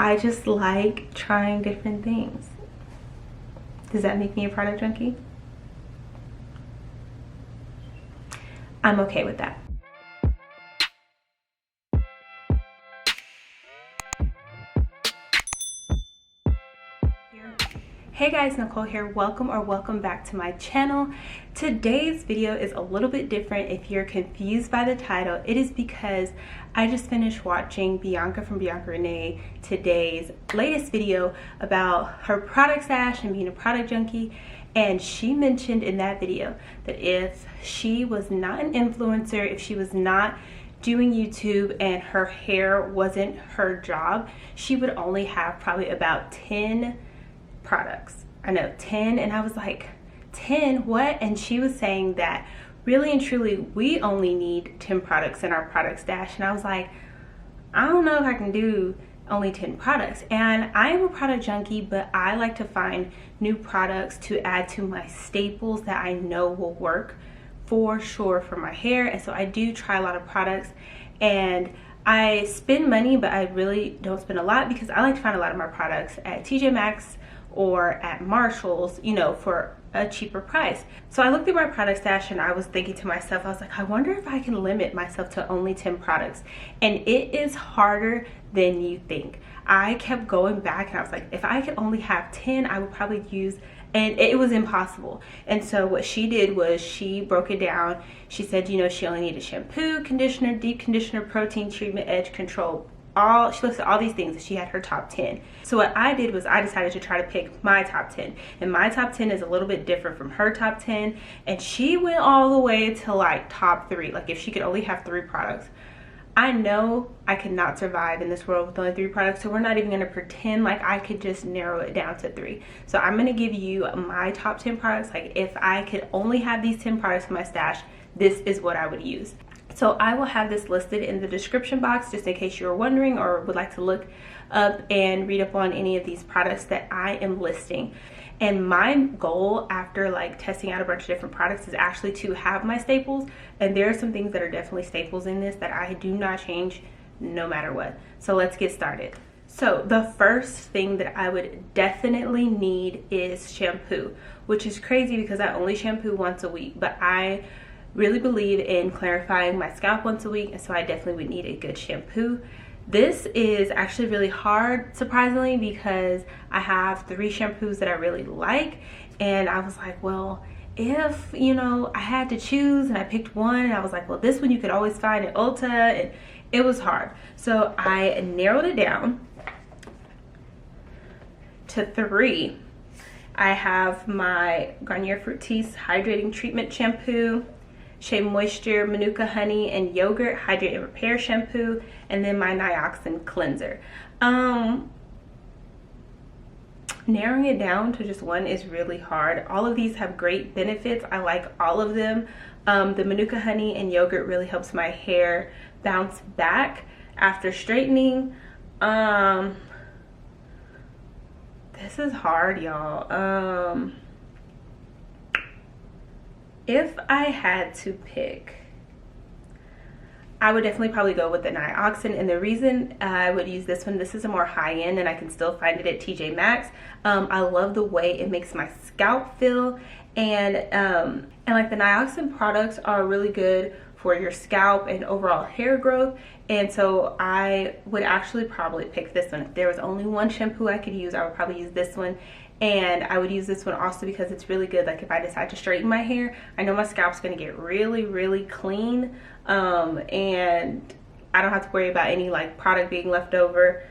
I just like trying different things. Does that make me a product junkie? I'm okay with that. Hey guys, Nicole here. Welcome back to my channel. Today's video is a little bit different. If you're confused by the title, it is because I just finished watching Bianca from Bianca Renee today's latest video about her product stash and being a product junkie. And she mentioned in that video that if she was not an influencer, if she was not doing YouTube and her hair wasn't her job, she would only have probably about 10 products. I know, 10. And I was like, 10? What? And she was saying that really and truly we only need 10 products in our product stash. And I was like, I don't know if I can do only 10 products. And I am a product junkie, but I like to find new products to add to my staples that I know will work for sure for my hair. And so I do try a lot of products, and I spend money, but I really don't spend a lot because I like to find a lot of my products at TJ Maxx or at Marshall's, you know, for a cheaper price. So I looked at my product stash and I was thinking to myself, I was like, I wonder if I can limit myself to only 10 products. And it is harder than you think. I kept going back and I was like, if I could only have 10, I would probably use, and it was impossible. And so what she did was she broke it down. She said, you know, she only needed shampoo, conditioner, deep conditioner, protein treatment, edge control, she listed all these things, and she had her top 10. So what I did was I decided to try to pick my top 10, and my top 10 is a little bit different from her top 10, and she went all the way to like top 3. Like if she could only have 3 products. I know I could not survive in this world with only 3 products, so we're not even going to pretend like I could just narrow it down to 3. So I'm going to give you my top 10 products. Like if I could only have these 10 products in my stash, this is what I would use. So I will have this listed in the description box just in case you're wondering or would like to look up and read up on any of these products that I am listing. And my goal after like testing out a bunch of different products is actually to have my staples. And there are some things that are definitely staples in this that I do not change no matter what. So let's get started. So the first thing that I would definitely need is shampoo, which is crazy because I only shampoo once a week, but I really believe in clarifying my scalp once a week, and so I definitely would need a good shampoo. This is actually really hard, surprisingly, because I have 3 shampoos that I really like, and I was like, well, if, you know, I had to choose and I picked one, and I was like, well, this one you could always find at Ulta, and it was hard. So I narrowed it down to 3. I have my Garnier Fructis Hydrating Treatment Shampoo, Shea Moisture Manuka Honey and Yogurt Hydrate and Repair Shampoo, and then my Nioxin Cleanser. Narrowing it down to just one is really hard. All of these have great benefits. I like all of them. The Manuka Honey and Yogurt really helps my hair bounce back after straightening. This is hard, y'all. If I had to pick, I would definitely probably go with the Nioxin, and the reason I would use this one, this is a more high-end and I can still find it at TJ Maxx. I love the way it makes my scalp feel, and like the Nioxin products are really good for your scalp and overall hair growth, and so I would actually probably pick this one. If there was only one shampoo I could use, I would probably use this one. And I would use this one also because it's really good. Like if I decide to straighten my hair, I know my scalp's gonna get really, really clean. And I don't have to worry about any like product being left over.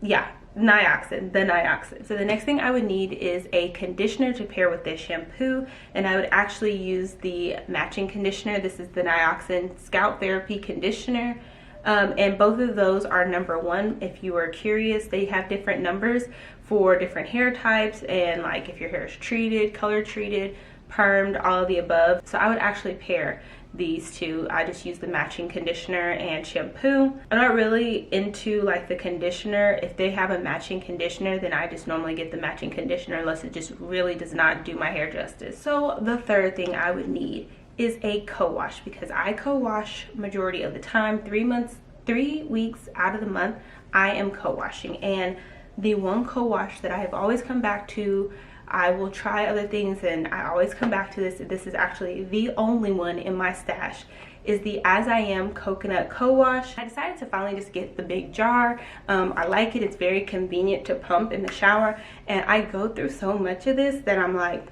Yeah, Nioxin, the Nioxin. So the next thing I would need is a conditioner to pair with this shampoo. And I would actually use the matching conditioner. This is the Nioxin Scalp Therapy Conditioner. And both of those are #1. If you are curious, they have different numbers for different hair types, and like if your hair is treated, color treated, permed, all of the above. So I would actually pair these two. I just use the matching conditioner and shampoo. I'm not really into like the conditioner. If they have a matching conditioner, then I just normally get the matching conditioner unless it just really does not do my hair justice. So the third thing I would need is a co-wash, because I co-wash majority of the time, 3 months 3 weeks out of the month I am co-washing, and the one co-wash that I have always come back to, I will try other things and I always come back to this. This is actually the only one in my stash, is the As I Am Coconut Co-Wash. I decided to finally just get the big jar. I like it. It's very convenient to pump in the shower, and I go through so much of this that I'm like,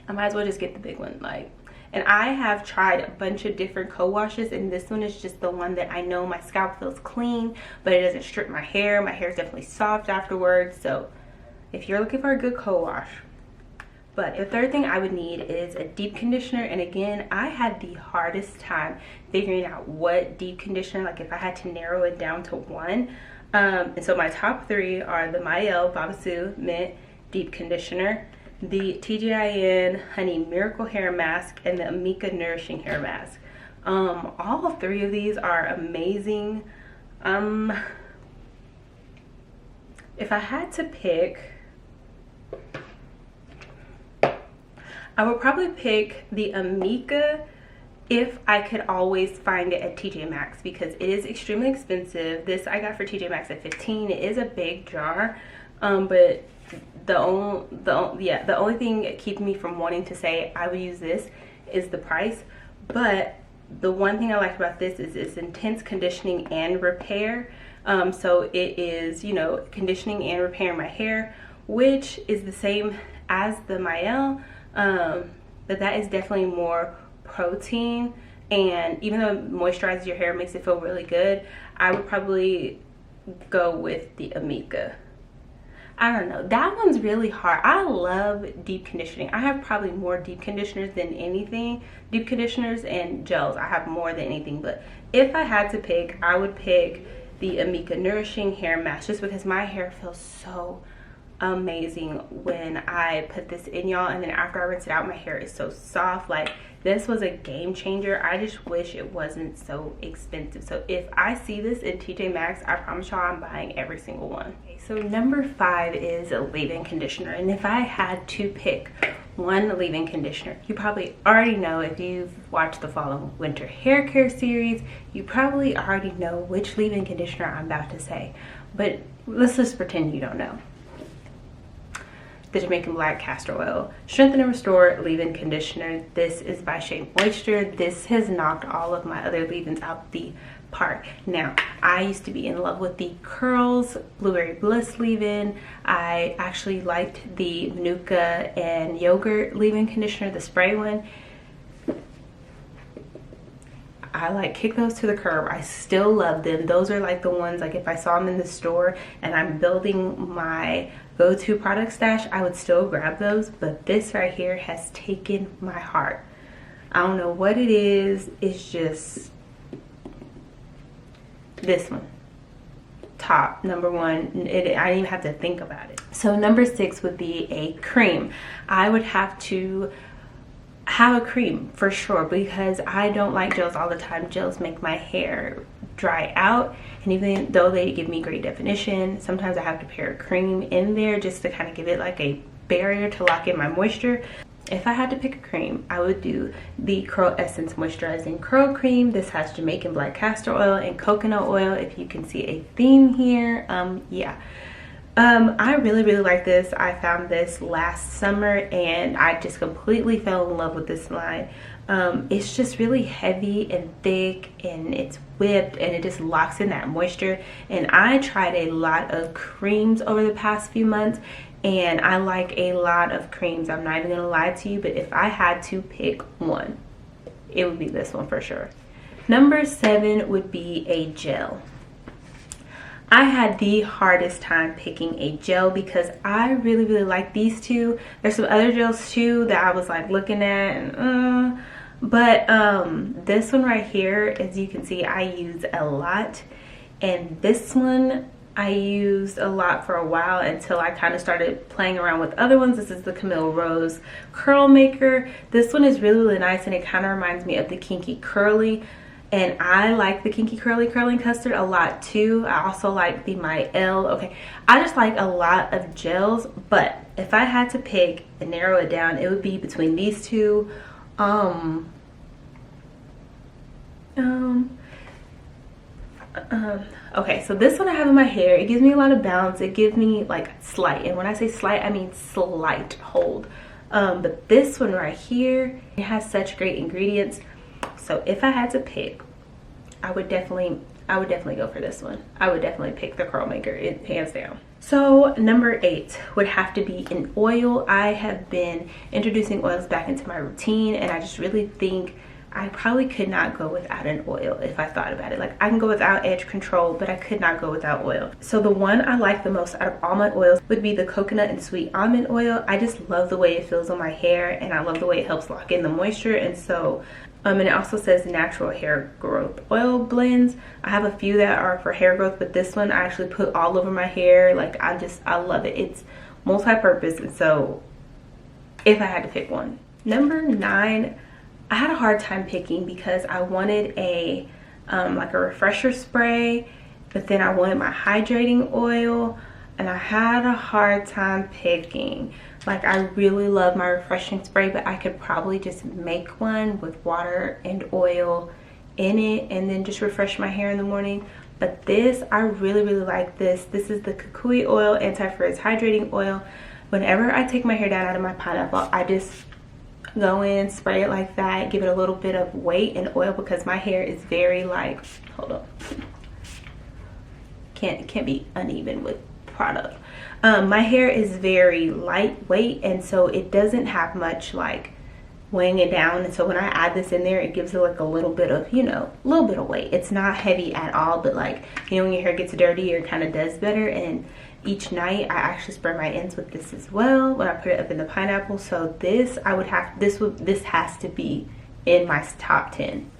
I might as well just get the big one. And I have tried a bunch of different co-washes, and this one is just the one that I know my scalp feels clean, but it doesn't strip my hair. My hair is definitely soft afterwards. So if you're looking for a good co-wash. But the third thing I would need is a deep conditioner. And again, I had the hardest time figuring out what deep conditioner, like if I had to narrow it down to one. And so my top three are the Mael Babasu Mint Deep Conditioner, the TGIN Honey Miracle Hair Mask, and the Amika Nourishing Hair Mask. All three of these are amazing. If I had to pick, I would probably pick the Amika if I could always find it at TJ Maxx, because it is extremely expensive. This I got for TJ Maxx at $15. It is a big jar, but the only thing keeping me from wanting to say I would use this is the price. But the one thing I like about this is it's intense conditioning and repair. So it is, you know, conditioning and repairing my hair, which is the same as the Mael, but that is definitely more protein, and even though it moisturizes your hair, makes it feel really good, I would probably go with the Amika. I don't know, that one's really hard. I love deep conditioning. I have probably more deep conditioners than anything. Deep conditioners and gels I have more than anything, but if I had to pick, I would pick the Amika Nourishing Hair Mask, just because my hair feels so amazing when I put this in, y'all, and then after I rinse it out, my hair is so soft. Like, this was a game changer. I just wish it wasn't so expensive. So if I see this in TJ Maxx, I promise y'all I'm buying every single one. Okay, so number 5 is a leave-in conditioner, and if I had to pick one leave-in conditioner, you probably already know, if you've watched the fall and winter hair care series, you probably already know which leave-in conditioner I'm about to say, but let's just pretend you don't know. The Jamaican Black Castor Oil Strengthen and Restore Leave-In Conditioner. This is by Shea Moisture. This has knocked all of my other leave-ins out the park. Now, I used to be in love with the Curls Blueberry Bliss leave-in. I actually liked the Manuka and Yogurt leave-in conditioner, the spray one. I like kick those to the curb. I still love them. Those are like the ones, like if I saw them in the store and I'm building my go-to product stash, I would still grab those. But this right here has taken my heart. I don't know what it is. It's just this one. Top, number one. I didn't even have to think about it. So number 6 would be a cream. I would have to have a cream for sure, because I don't like gels all the time. Gels make my hair dry out, and even though they give me great definition, sometimes I have to pair a cream in there just to kind of give it like a barrier to lock in my moisture. If I had to pick a cream, I would do the Curl Essence Moisturizing Curl Cream. This has Jamaican Black Castor Oil and Coconut Oil, if you can see a theme here. I really like this. I found this last summer and I just completely fell in love with this line. It's just really heavy and thick, and it's whipped, and it just locks in that moisture. And I tried a lot of creams over the past few months, and I like a lot of creams. I'm not even gonna lie to you, but if I had to pick one, it would be this one for sure. Number 7 would be a gel. I had the hardest time picking a gel because I really like these two. There's some other gels too that I was like looking at, and but this one right here, as you can see, I use a lot, and this one I used a lot for a while until I kind of started playing around with other ones. This is the Camille Rose Curl Maker. This one is really nice, and it kind of reminds me of the Kinky Curly. And I like the Kinky Curly Curling Custard a lot too. I also like the Mael. Okay, I just like a lot of gels, but if I had to pick and narrow it down, it would be between these two. Okay, so this one I have in my hair. It gives me a lot of bounce. It gives me like slight, and when I say slight, I mean slight hold. But this one right here, it has such great ingredients. So if I had to pick, I would definitely go for this one. I would definitely pick the curl maker, it hands down. So number 8 would have to be an oil. I have been introducing oils back into my routine, and I just really think I probably could not go without an oil if I thought about it. Like, I can go without edge control, but I could not go without oil. So the one I like the most out of all my oils would be the coconut and sweet almond oil. I just love the way it feels on my hair, and I love the way it helps lock in the moisture. And so and it also says natural hair growth oil blends. I have a few that are for hair growth, but this one I actually put all over my hair. Like, I love it. It's multi-purpose, and so if I had to pick one. Number 9, I had a hard time picking because I wanted a like a refresher spray, but then I wanted my hydrating oil, and I had a hard time picking. Like, I really love my refreshing spray, but I could probably just make one with water and oil in it and then just refresh my hair in the morning. But this, I really like this. This is the Kukui oil, anti-frizz hydrating oil. Whenever I take my hair down out of my pineapple, I just go in, spray it like that, give it a little bit of weight and oil, because my hair is very like, hold on, can't be uneven with product. My hair is very lightweight, and so it doesn't have much like weighing it down, and so when I add this in there, it gives it like a little bit of, you know, a little bit of weight. It's not heavy at all, but like, you know, when your hair gets dirty, it kind of does better. And each night I actually spray my ends with this as well when I put it up in the pineapple. So this, this has to be in my top 10.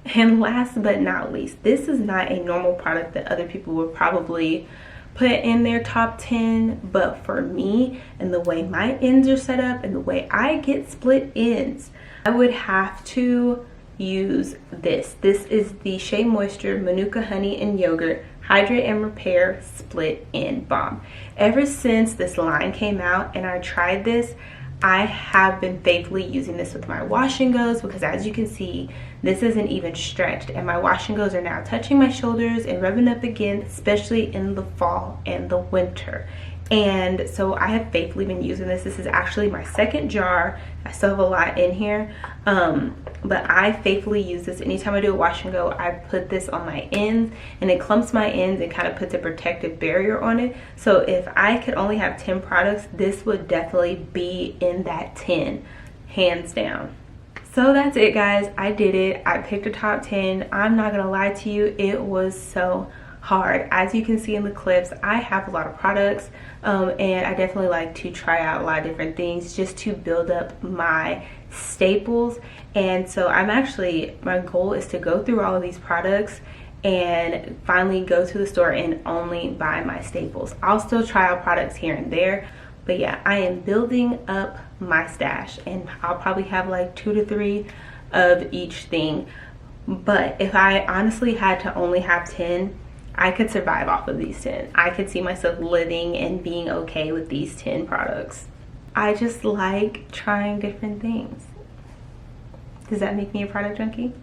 And last but not least, this is not a normal product that other people would probably put in their top 10, but for me and the way my ends are set up and the way I get split ends, I would have to use this. This is the Shea Moisture Manuka Honey and Yogurt Hydrate and Repair Split End Balm. Ever since this line came out and I tried this, I have been faithfully using this with my wash and goes, because as you can see, this isn't even stretched, and my wash and goes are now touching my shoulders and rubbing up again, especially in the fall and the winter. And so I have faithfully been using this. This is actually my second jar. I still have a lot in here, but I faithfully use this. Anytime I do a wash and go, I put this on my ends, and it clumps my ends and kind of puts a protective barrier on it. So if I could only have 10 products, this would definitely be in that 10, hands down. So that's it, guys. I did it. I picked a top 10. I'm not gonna lie to you, it was so hard. As you can see in the clips, I have a lot of products, and I definitely like to try out a lot of different things just to build up my staples. And so my goal is to go through all of these products and finally go to the store and only buy my staples. I'll still try out products here and there, but yeah, I am building up my stash, and I'll probably have like 2 to 3 of each thing. But if I honestly had to only have 10, I could survive off of these 10. I could see myself living and being okay with these 10 products. I just like trying different things. Does that make me a product junkie?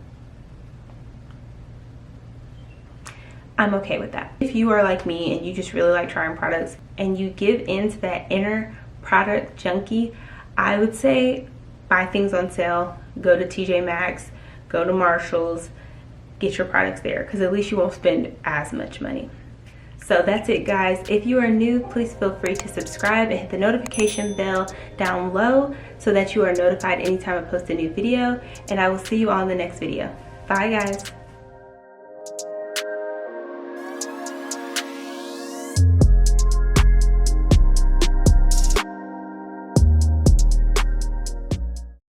I'm okay with that. If you are like me and you just really like trying products and you give into that inner product junkie, I would say buy things on sale, go to TJ Maxx, go to Marshall's, get your products there, because at least you won't spend as much money. So that's it, guys. If you are new, please feel free to subscribe and hit the notification bell down low so that you are notified anytime I post a new video, and I will see you all in the next video. Bye, guys.